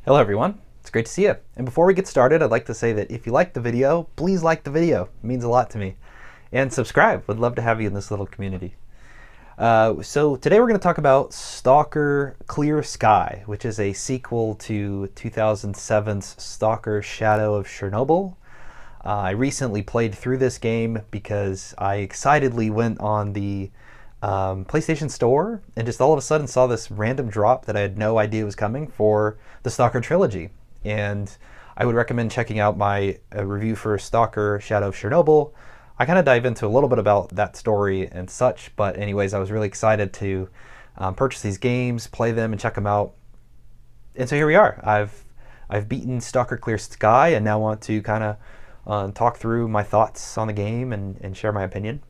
Hello everyone, it's great to see you. And before we get started, I'd like to say that if you like the video, please like the video. It means a lot to me. And subscribe, would love to have you in this little community. So today we're going to talk about S.T.A.L.K.E.R Sky, which is a sequel to 2007's S.T.A.L.K.E.R Shadow of Chernobyl. I recently played through this game because I excitedly went on the PlayStation Store and just all of a sudden saw this random drop that I had no idea was coming for the S.T.A.L.K.E.R trilogy. And I would recommend checking out my review for S.T.A.L.K.E.R Shadow of Chernobyl. I kind of dive into a little bit about that story and such, but anyways, I was really excited to purchase these games, play them, and check them out. And so here we are. I've beaten S.T.A.L.K.E.R Clear Sky and now want to kind of talk through my thoughts on the game and share my opinion.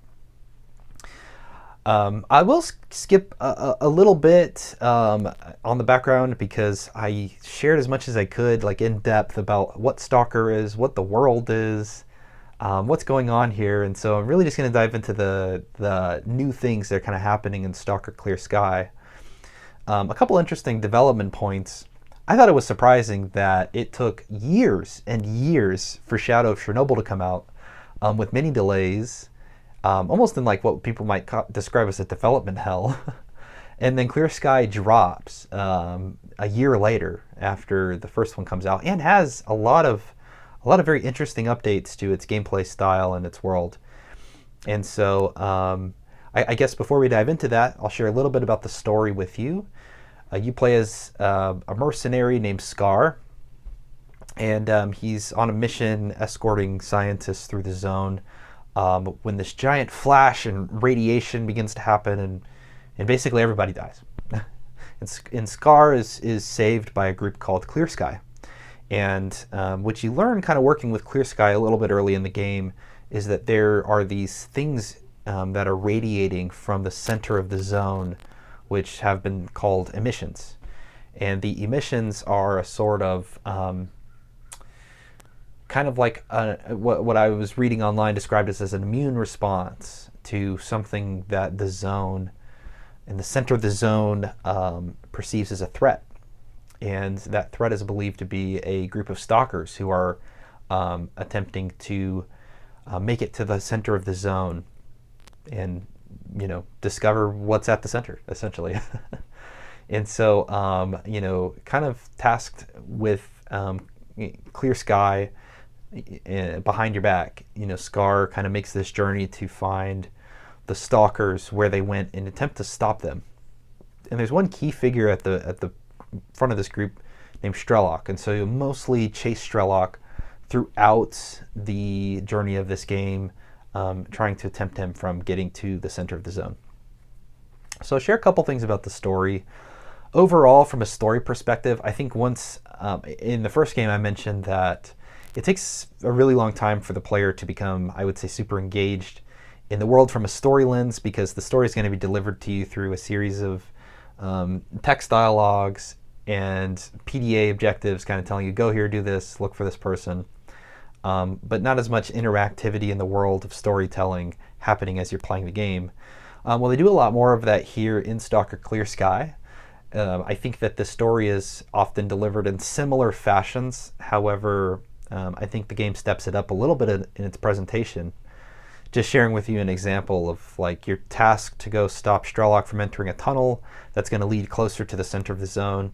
I will skip a little bit on the background because I shared as much as I could, like in depth, about what S.T.A.L.K.E.R is, what the world is, what's going on here, and so I'm really just going to dive into the new things that are kind of happening in S.T.A.L.K.E.R Clear Sky. A couple interesting development points. I thought it was surprising that it took years and years for Shadow of Chernobyl to come out, with many delays. Almost in like what people might describe as a development hell. And then Clear Sky drops a year later after the first one comes out, and has a lot of very interesting updates to its gameplay style and its world. And so I guess before we dive into that, I'll share a little bit about the story with you. You play as a mercenary named S.T.A.L.K.E.R, and he's on a mission escorting scientists through the zone. When this giant flash and radiation begins to happen, and basically everybody dies. And S.T.A.L.K.E.R is saved by a group called Clear Sky. And what you learn kind of working with Clear Sky a little bit early in the game is that there are these things that are radiating from the center of the zone, which have been called emissions. And the emissions are a sort of kind of like what I was reading online described as an immune response to something that the zone, in the center of the zone, perceives as a threat. And that threat is believed to be a group of stalkers who are attempting to make it to the center of the zone and, discover what's at the center, essentially. And so, kind of tasked with Clear Sky behind your back, S.T.A.L.K.E.R kind of makes this journey to find the stalkers where they went and attempt to stop them. And there's one key figure at the front of this group named S.T.A.L.K.E.R, and so you mostly chase S.T.A.L.K.E.R throughout the journey of this game, trying to tempt him from getting to the center of the zone. So I'll share a couple things about the story. Overall, from a story perspective, I think once in the first game I mentioned that it takes a really long time for the player to become, I would say, super engaged in the world from a story lens, because the story is going to be delivered to you through a series of text dialogues and PDA objectives kind of telling you, go here, do this, look for this person. But not as much interactivity in the world of storytelling happening as you're playing the game. Well, they do a lot more of that here in S.T.A.L.K.E.R Clear Sky. I think that the story is often delivered in similar fashions. However, I think the game steps it up a little bit in its presentation. Just sharing with you an example of, like, you're tasked to go stop S.T.A.L.K.E.R from entering a tunnel that's going to lead closer to the center of the zone.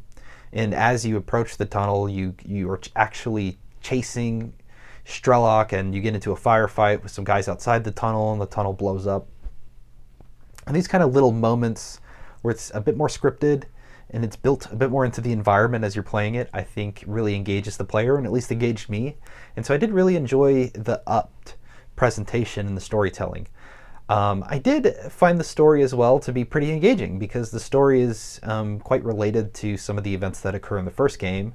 And as you approach the tunnel, you are actually chasing S.T.A.L.K.E.R, and you get into a firefight with some guys outside the tunnel, and the tunnel blows up. And these kind of little moments where it's a bit more scripted and it's built a bit more into the environment as you're playing it, I think really engages the player, and at least engaged me. And so I did really enjoy the upped presentation and the storytelling. I did find the story as well to be pretty engaging, because the story is quite related to some of the events that occur in the first game.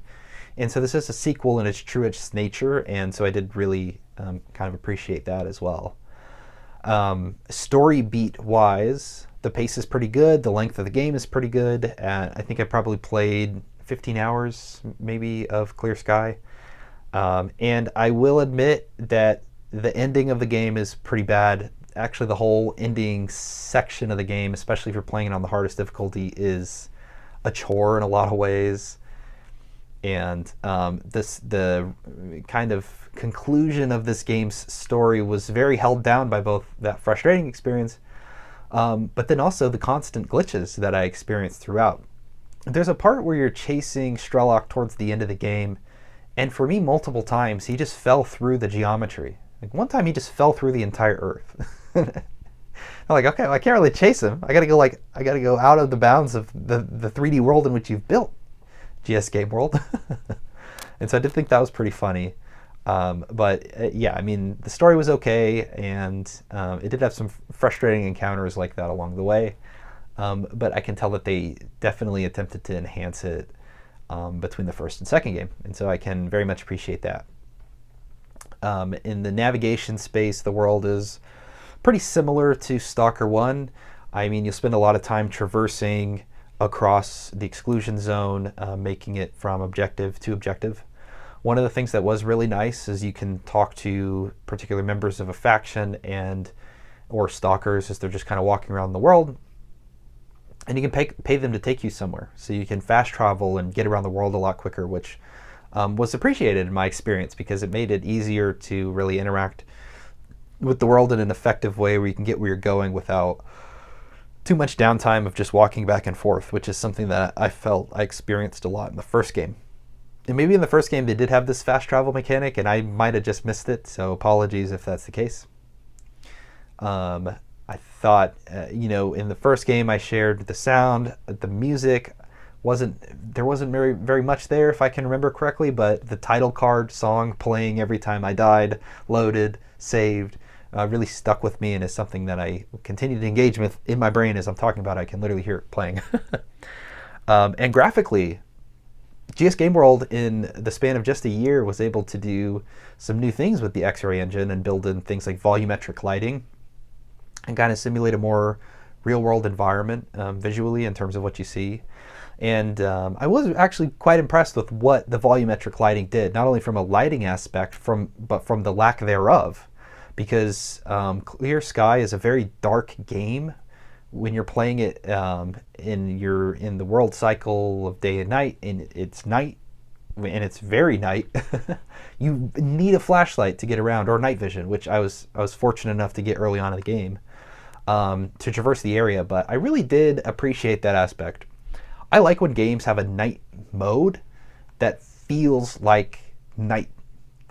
And so this is a sequel in its truest nature, and so I did really kind of appreciate that as well. Story beat wise, the pace is pretty good, the length of the game is pretty good. I think I probably played 15 hours maybe of Clear Sky. And I will admit that the ending of the game is pretty bad. Actually, the whole ending section of the game, especially if you're playing it on the hardest difficulty, is a chore in a lot of ways. And the kind of conclusion of this game's story was very held down by both that frustrating experience, but then also the constant glitches that I experienced throughout. There's a part where you're chasing Strelok towards the end of the game, and for me, multiple times, he just fell through the geometry. Like one time, he just fell through the entire Earth. I'm like, okay, well, I can't really chase him. I gotta go out of the bounds of the 3D world in which you've built, GS Game World. And so I did think that was pretty funny. But yeah, I mean, the story was okay, and it did have some frustrating encounters like that along the way. But I can tell that they definitely attempted to enhance it between the first and second game, and so I can very much appreciate that. In the navigation space, the world is pretty similar to Stalker 1. I mean, you'll spend a lot of time traversing across the exclusion zone, making it from objective to objective. One of the things that was really nice is you can talk to particular members of a faction or stalkers as they're just kind of walking around the world, and you can pay them to take you somewhere. So you can fast travel and get around the world a lot quicker, which was appreciated in my experience because it made it easier to really interact with the world in an effective way where you can get where you're going without too much downtime of just walking back and forth, which is something that I felt I experienced a lot in the first game. And maybe in the first game they did have this fast travel mechanic and I might have just missed it, so apologies if that's the case. I thought, in the first game I shared the sound, the music there wasn't very much there if I can remember correctly, but the title card song playing every time I died, loaded, saved, really stuck with me and is something that I continue to engage with in my brain as I'm talking about. I can literally hear it playing. And graphically, GS Game World in the span of just a year was able to do some new things with the X-Ray engine and build in things like volumetric lighting and kind of simulate a more real-world environment visually in terms of what you see. And I was actually quite impressed with what the volumetric lighting did, not only from a lighting aspect, but from the lack thereof. Because Clear Sky is a very dark game when you're playing it in the world cycle of day and night, and it's night, and it's very night. You need a flashlight to get around, or night vision, which I was fortunate enough to get early on in the game to traverse the area. But I really did appreciate that aspect. I like when games have a night mode that feels like night,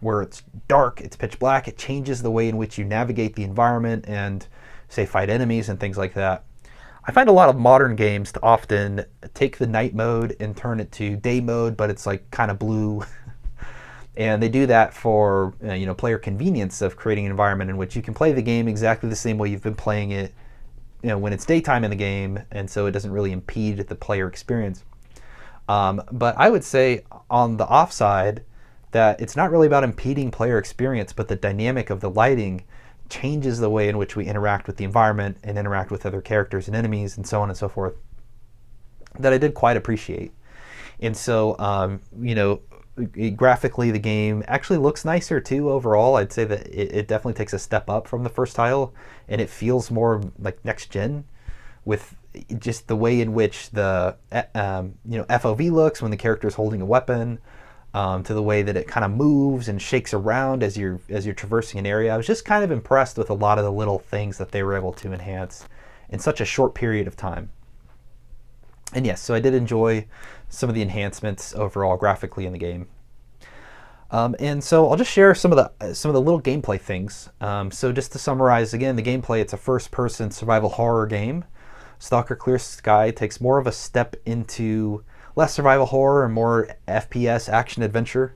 where it's dark, it's pitch black, it changes the way in which you navigate the environment and, say, fight enemies and things like that. I find a lot of modern games to often take the night mode and turn it to day mode, but it's like kind of blue. And they do that for player convenience of creating an environment in which you can play the game exactly the same way you've been playing it when it's daytime in the game, and so it doesn't really impede the player experience. But I would say on the offside that it's not really about impeding player experience, but the dynamic of the lighting changes the way in which we interact with the environment and interact with other characters and enemies and so on and so forth, that I did quite appreciate. And so, graphically the game actually looks nicer too overall. I'd say that it definitely takes a step up from the first title, and it feels more like next gen with just the way in which the FOV looks when the character is holding a weapon, to the way that it kind of moves and shakes around as you're traversing an area. I was just kind of impressed with a lot of the little things that they were able to enhance in such a short period of time. And yes, so I did enjoy some of the enhancements overall graphically in the game. And so I'll just share some of the little gameplay things. So just to summarize again, the gameplay, it's a first-person survival horror game. S.T.A.L.K.E.R Clear Sky takes more of a step into less survival horror and more FPS action adventure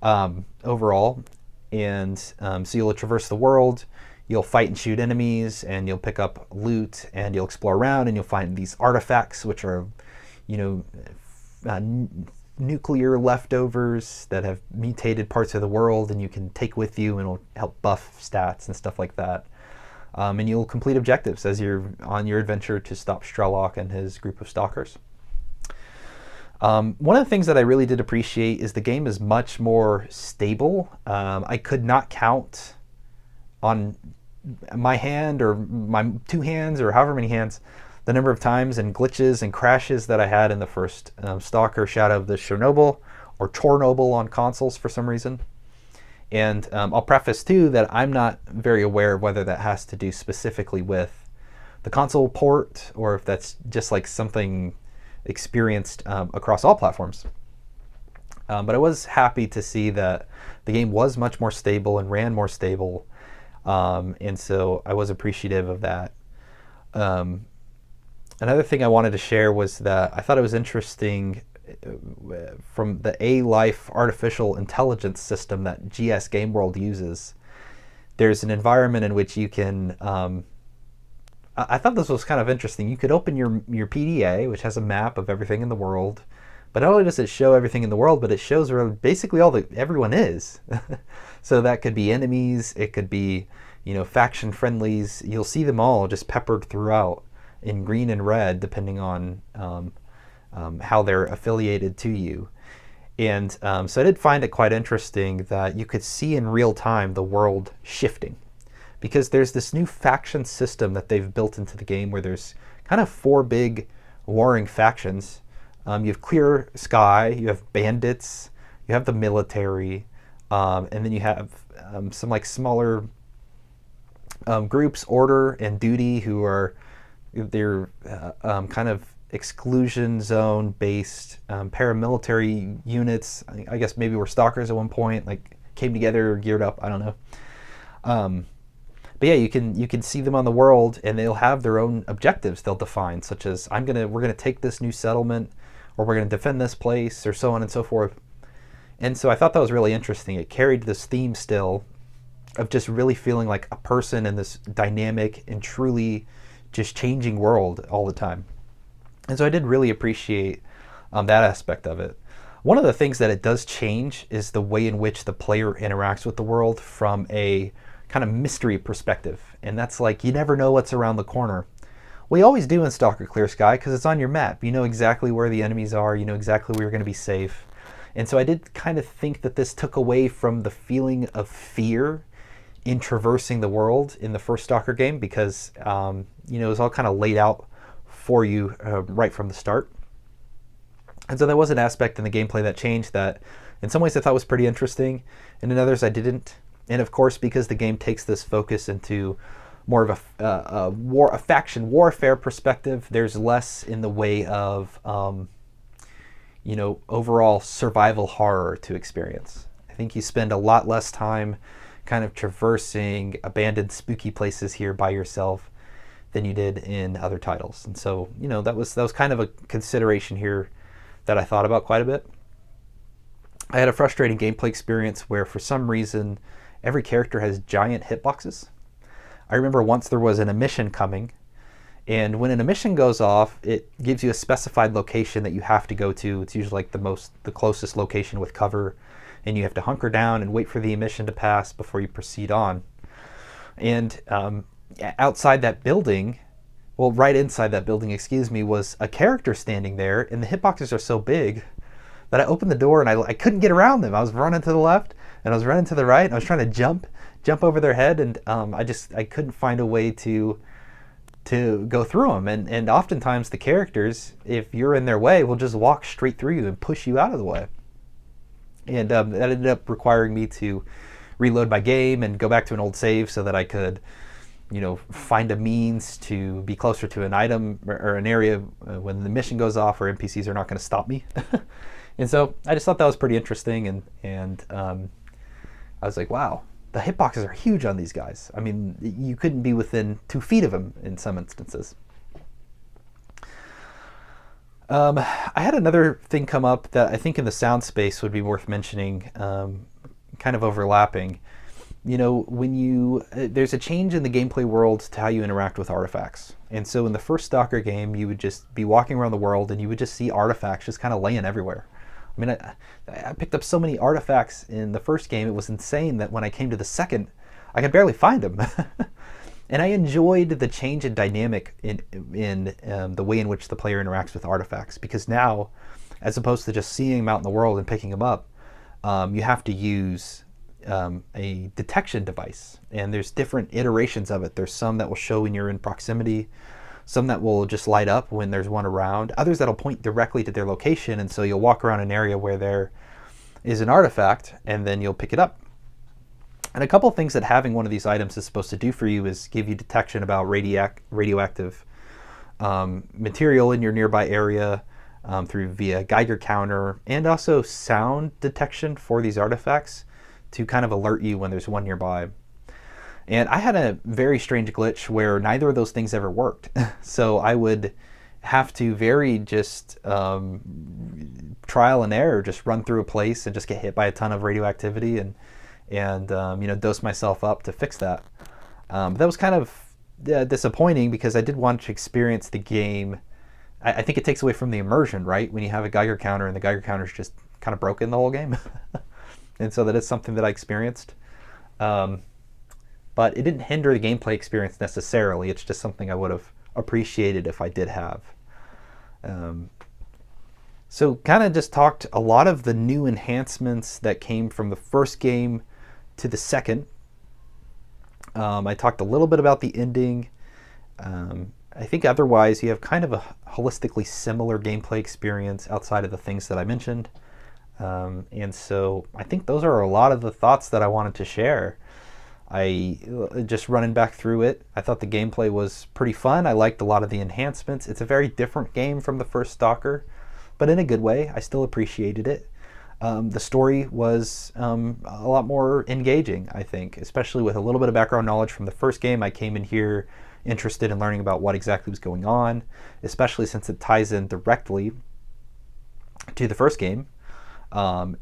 overall. And so you'll traverse the world, you'll fight and shoot enemies, and you'll pick up loot, and you'll explore around, and you'll find these artifacts, which are, nuclear leftovers that have mutated parts of the world, and you can take with you, and it'll help buff stats and stuff like that. And you'll complete objectives as you're on your adventure to stop Strelok and his group of stalkers. One of the things that I really did appreciate is the game is much more stable. I could not count on my hand or my two hands or however many hands the number of times and glitches and crashes that I had in the first Stalker Shadow of the Chernobyl or Chernobyl on consoles for some reason. And I'll preface too that I'm not very aware of whether that has to do specifically with the console port or if that's just like something experienced across all platforms. But I was happy to see that the game was much more stable and ran more stable, and so I was appreciative of that. Another thing I wanted to share was that I thought it was interesting from the A-Life artificial intelligence system that GS Game World uses. There's an environment in which you can I thought this was kind of interesting. You could open your PDA, which has a map of everything in the world, but not only does it show everything in the world, but it shows where basically all that everyone is. So that could be enemies, it could be, you know, faction friendlies. You'll see them all just peppered throughout in green and red, depending on how they're affiliated to you. And so I did find it quite interesting that you could see in real time the world shifting, because there's this new faction system that they've built into the game where there's kind of 4 big warring factions. You have Clear Sky, you have bandits, you have the military, and then you have some like smaller groups, Order and Duty, who are they're kind of exclusion zone based paramilitary units. I guess maybe were stalkers at one point, like came together, geared up. I don't know. But yeah, you can see them on the world, and they'll have their own objectives they'll define, such as we're gonna take this new settlement, or we're gonna defend this place, or so on and so forth. And so I thought that was really interesting. It carried this theme still of just really feeling like a person in this dynamic and truly just changing world all the time. And so I did really appreciate that aspect of it. One of the things that it does change is the way in which the player interacts with the world from a kind of mystery perspective. And that's like, you never know what's around the corner. We always do in Stalker Clear Sky, because it's on your map. You know exactly where the enemies are. You know exactly where you're going to be safe. And so I did kind of think that this took away from the feeling of fear in traversing the world in the first Stalker game, because you know, it was all kind of laid out for you right from the start. And so there was an aspect in the gameplay that changed that in some ways I thought was pretty interesting, and in others I didn't. And of course, because the game takes this focus into more of a faction warfare perspective, there's less in the way of you know, overall survival horror to experience. I think you spend a lot less time kind of traversing abandoned spooky places here by yourself than you did in other titles. And so, you know, that was kind of a consideration here that I thought about quite a bit. I had a frustrating gameplay experience where for some reason every character has giant hitboxes. I remember once there was an emission coming, and when an emission goes off, it gives you a specified location that you have to go to. It's usually like the closest location with cover, and you have to hunker down and wait for the emission to pass before you proceed on. And outside that building, well, right inside that building, excuse me, was a character standing there, and the hitboxes are so big that I opened the door and I couldn't get around them. I was running to the left and I was running to the right, and I was trying to jump over their head, and I couldn't find a way to go through them. And oftentimes the characters, if you're in their way, will just walk straight through you and push you out of the way. And that ended up requiring me to reload my game and go back to an old save so that I could, you know, find a means to be closer to an item or an area when the mission goes off where NPCs are not going to stop me. And so I just thought that was pretty interesting, and I was like, wow, the hitboxes are huge on these guys. I mean, you couldn't be within 2 feet of them in some instances. I had another thing come up that I think in the sound space would be worth mentioning, kind of overlapping. You know, when there's a change in the gameplay world to how you interact with artifacts. And so in the first Stalker game, you would just be walking around the world and you would just see artifacts just kind of laying everywhere. I mean, I picked up so many artifacts in the first game, it was insane that when I came to the second, I could barely find them. And I enjoyed the change in dynamic in the way in which the player interacts with artifacts, because now, as opposed to just seeing them out in the world and picking them up, you have to use a detection device, and there's different iterations of it. There's some that will show when you're in proximity, some that will just light up when there's one around, others that'll point directly to their location, and so you'll walk around an area where they're is an artifact, and then you'll pick it up. And a couple of things that having one of these items is supposed to do for you is give you detection about radioactive material in your nearby area via Geiger counter, and also sound detection for these artifacts to kind of alert you when there's one nearby. And I had a very strange glitch where neither of those things ever worked. So I would have to trial and error, just run through a place and just get hit by a ton of radioactivity and dose myself up to fix that. That was kind of disappointing because I did want to experience the game. I think it takes away from the immersion, right? When you have a Geiger counter and the Geiger counter is just kind of broken the whole game. And so that is something that I experienced. But it didn't hinder the gameplay experience necessarily. It's just something I would have appreciated if I did have. So kind of just talked a lot of the new enhancements that came from the first game to the second. I talked a little bit about the ending. I think otherwise you have kind of a holistically similar gameplay experience outside of the things that I mentioned. And so I think those are a lot of the thoughts that I wanted to share. Just running back through it, I thought the gameplay was pretty fun. I liked a lot of the enhancements. It's a very different game from the first Stalker, but in a good way. I still appreciated it. The story was a lot more engaging, I think, especially with a little bit of background knowledge from the first game. I came in here interested in learning about what exactly was going on, especially since it ties in directly to the first game. And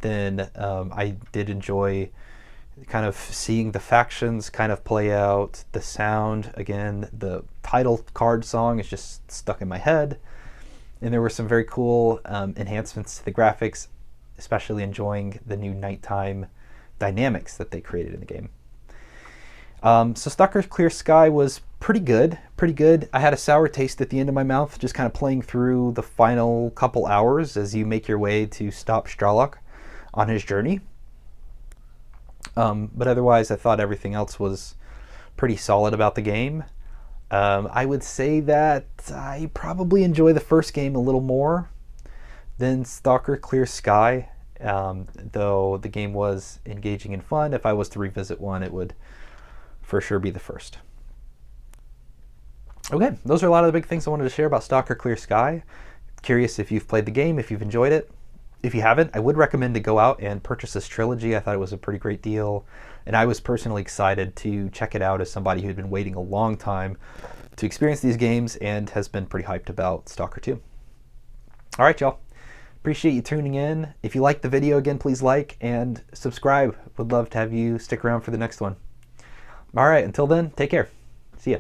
then I did enjoy kind of seeing the factions kind of play out, the sound. Again, the title card song is just stuck in my head. And there were some very cool enhancements to the graphics, especially enjoying the new nighttime dynamics that they created in the game. So S.T.A.L.K.E.R Sky was pretty good. I had a sour taste at the end of my mouth, just kind of playing through the final couple hours as you make your way to stop S.T.A.L.K.E.R on his journey. But otherwise, I thought everything else was pretty solid about the game. I would say that I probably enjoy the first game a little more than S.T.A.L.K.E.R Sky, though the game was engaging and fun. If I was to revisit one, it would for sure be the first. Okay, those are a lot of the big things I wanted to share about S.T.A.L.K.E.R Sky. Curious if you've played the game, if you've enjoyed it. If you haven't, I would recommend to go out and purchase this trilogy. I thought it was a pretty great deal, and I was personally excited to check it out as somebody who'd been waiting a long time to experience these games and has been pretty hyped about S.T.A.L.K.E.R 2. All right, y'all. Appreciate you tuning in. If you liked the video, again, please like and subscribe. Would love to have you stick around for the next one. All right, until then, take care. See ya.